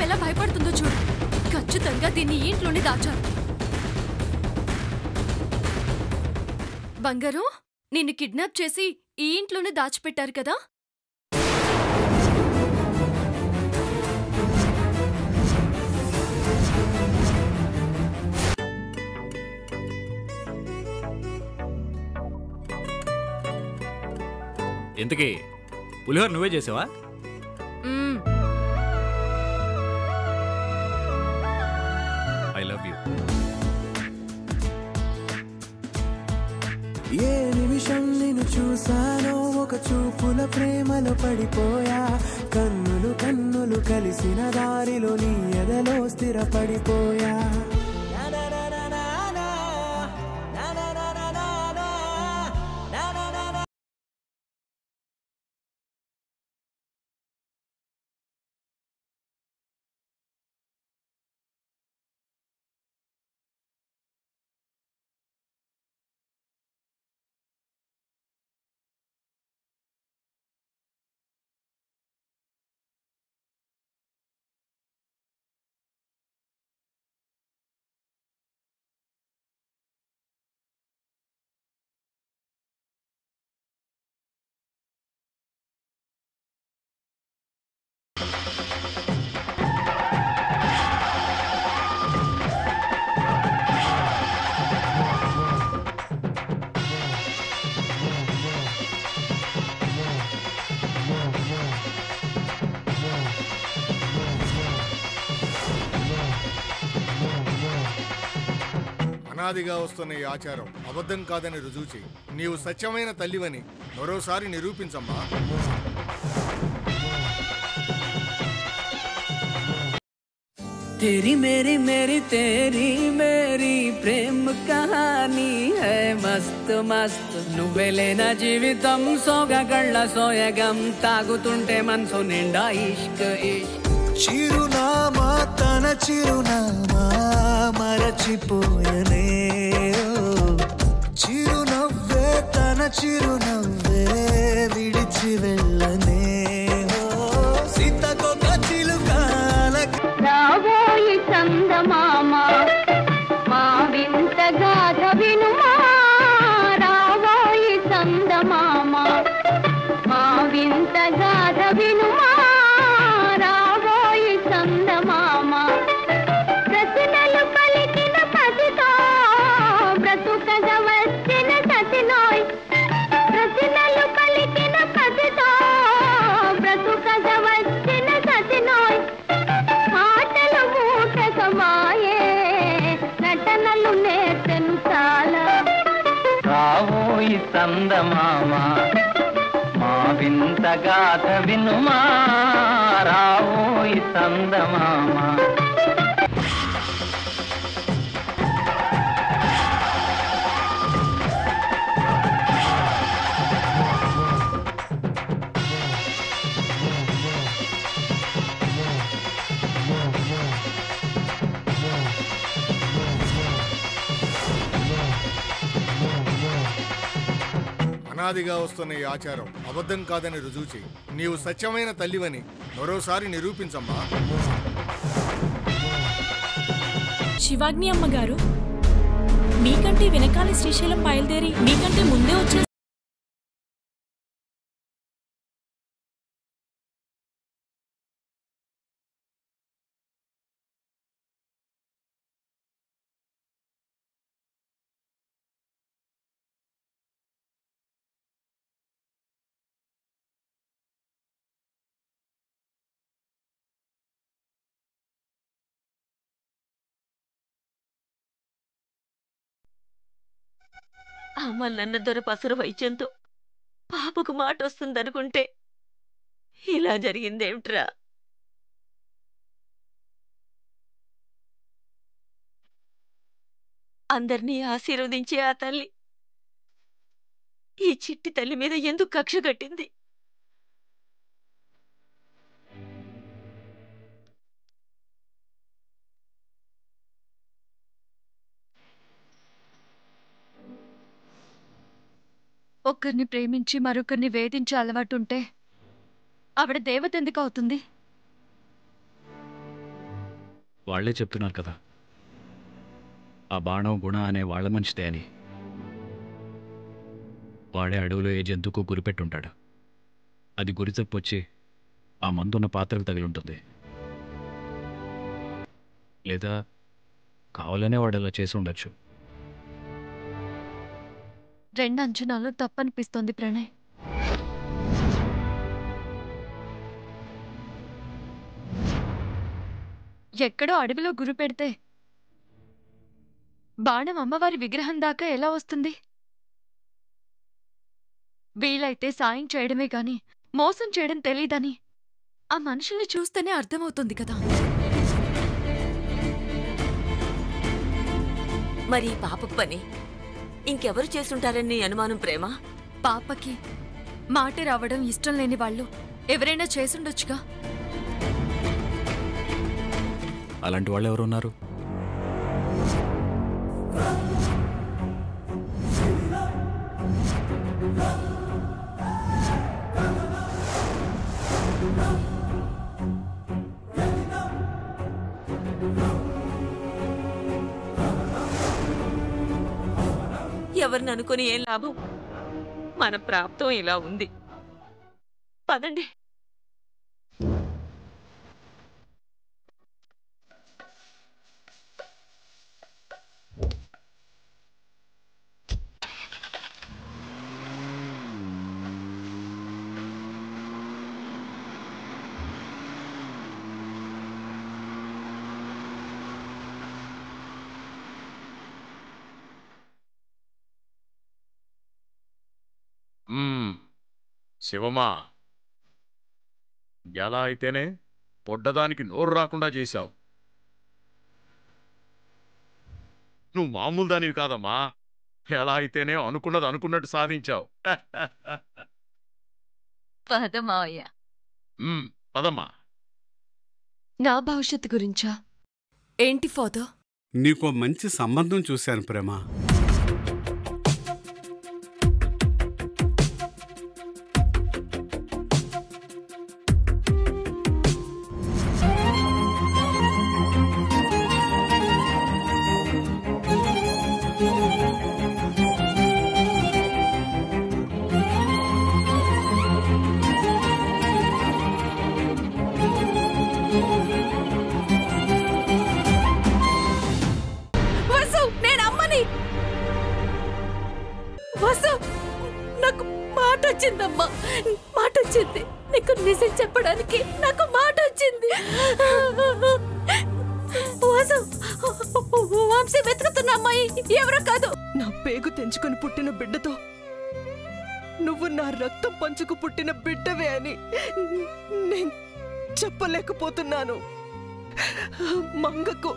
ఎలా భయపడుతుందో చూడు. ఖచ్చితంగా దీన్ని ఈ ఇంట్లోనే దాచారు. బంగారు, నిన్ను కిడ్నాప్ చేసి ఈ ఇంట్లోనే దాచిపెట్టారు కదా? ఇంతకీ పులిహోర నువ్వే చేసావా? I love you. ఏ నిమిషం నిన్ను చూసానో ఒక చూపుల ప్రేమలో పడిపోయా. కన్నులు కన్నులు కలిసిన దారిలో నీ ఎదలో స్థిరపడిపోయా. అనాదిగా వస్తున్న ఈ ఆచారం అబద్ధం కాదని రుజువు చేయి. నీవు సత్యమైన తల్లివని మరోసారి నిరూపించమ్మా. तेरी मेरी मेरी तेरी मेरी प्रेम कहानी है मस्त मस्त నువ్వెలేనా జీవితం సోగగళ్ళ సోయగం తాగుతుంటే మనసు నిండా ఇష్క్ ఇష్క్ చిరునామా తన చిరునామా మరచిపోయనే చిరునవ్వే తన చిరునవ్వే విడిచి వెళ్ళనే సీతకొక చిలుకాల రావోయి చందమామ మా వింత గాథ వినుమా. రావోయి చందమామ మా వింత గాథ వినుమా. రావోయి చందమామ ప్రశ్నలు పలికిన పసితో బ్రతుకగా వచ్చిన సతినోయ్. ప్రశ్నలు పలికిన పసితో బ్రతుకగా వచ్చిన సతినోయ్. మాటలు మూటకమాయే నటనలు నేర్చెను చాలా. రావోయి చందమామ మా వింత గాథ వినుమా. రావోయి చందమామ అనాదిగా వస్తున్న ఈ ఆచారం అబద్ధం కాదని రుజువు చేయి. నీవు సత్యమైన తల్లివని మరోసారి నిరూపించమ్మా. శివాగ్ని అమ్మగారు, మీకంటే వెనకాల శ్రీశైలం బయలుదేరి మీకంటే ముందే వచ్చే అమ్మ నన్న దొర పసరు వైద్యంతో పాపకు మాట వస్తుందనుకుంటే ఇలా జరిగిందేమిట్రా? అందర్నీ ఆశీర్వదించే ఆ తల్లి ఈ చిట్టి తల్లి మీద ఎందుకు కక్ష కట్టింది? ఒక్కరిని ప్రేమించి మరొకరిని వేధించే అలవాటుంటే ఆవిడ దేవత ఎందుకు అవుతుంది? వాళ్లే చెప్తున్నారు కదా, ఆ బాణం గుణ అనే వాళ్ళ మనిషిదే అని. వాడే అడవిలో ఏ జంతువుకు గురిపెట్టుంటాడు. అది గురి తప్పొచ్చి ఆ మందున్న పాత్రకు తగిలి ఉంటుంది. లేదా కావాలనే వాడు అలా చేసి ఉండొచ్చు. రెండు అంచనాలు తప్పనిపిస్తోంది ప్రణయ్. ఎక్కడో అడవిలో గురి పెడితే బాణం అమ్మవారి విగ్రహం దాకా ఎలా వస్తుంది? వీలైతే సాయం చేయడమే గాని మోసం చేయడం తెలీదని ఆ మనుషుల్ని చూస్తేనే అర్థమవుతుంది కదా. మరి ఈ పాపకు పని ఇంకెవరు చేసుంటారని అనుమానం ప్రేమ? పాపకి మాట రావడం ఇష్టం లేని వాళ్ళు ఎవరైనా చేసుండొచ్చుగా. అలాంటి వాళ్ళు ఎవరు ఉన్నారు? ఎవరిని అనుకుని ఏం లాభం? మన ప్రాప్తం ఇలా ఉంది. పదండి. శివమా, ఎలా అయితేనే పొడ్డదానికి నోరు రాకుండా చేశావు. నువ్వు మామూలు దానివి కాదమ్మా. ఎలా అయితేనే అనుకున్నది అనుకున్నట్టు సాధించావు. పదమావయ్య. పదమ్మా. నా భవిష్యత్తు గురించా? ఏంటి ఫాదర్? నీకో మంచి సంబంధం చూశాను ప్రేమ. నాకు మాట వచ్చిందమ్మా, మాట వచ్చింది. నీకు నిజం చెప్పడానికి నాకు మాట వచ్చింది. వంశీ వెతుకుతున్న అమ్మాయి ఎవరో కాదు. నా పేగు తెంచుకొని పుట్టిన బిడ్డతో నువ్వు నా రక్తం పంచుకు పుట్టిన బిడ్డవే అని నేను చెప్పలేకపోతున్నాను. మంగకు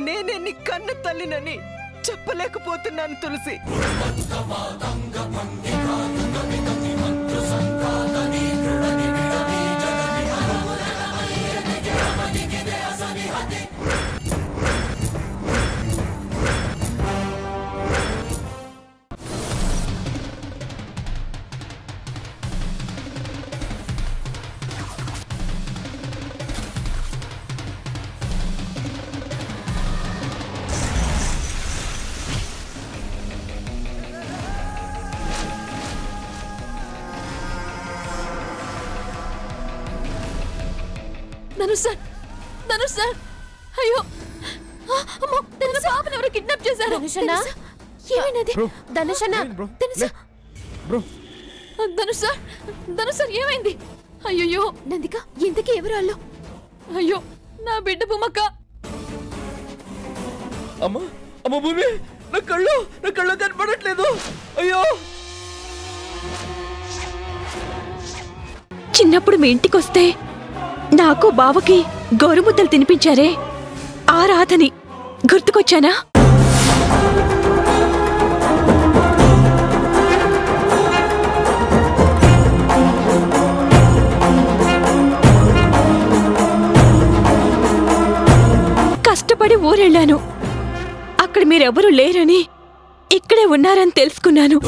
నేనే నీ కన్న తల్లినని చెప్పలేకపోతున్నాను తులసి. ధనుష్ సార్, అయ్యో పాపను ఎవరో కిడ్నాప్ చేశారు. ఏమైనది? ధనుష్ సార్ ఏమైంది? అయ్యో నందిక, ఇంతకీ ఎవరు వాళ్ళు? అయ్యో నా బిడ్డ బొమ్మక్క. అమ్మా అమ్మ భూమి, నా కళ్ళు కనపడట్లేదు. అయ్యో, చిన్నప్పుడు మీ ఇంటికొస్తే నాకు బావకి గోరుముద్దలు తినిపించారే, ఆ రాధని గుర్తుకొచ్చానా? కష్టపడి ఊరెళ్ళాను. అక్కడ మీరెవరూ లేరని, ఇక్కడే ఉన్నారని తెలుసుకున్నాను.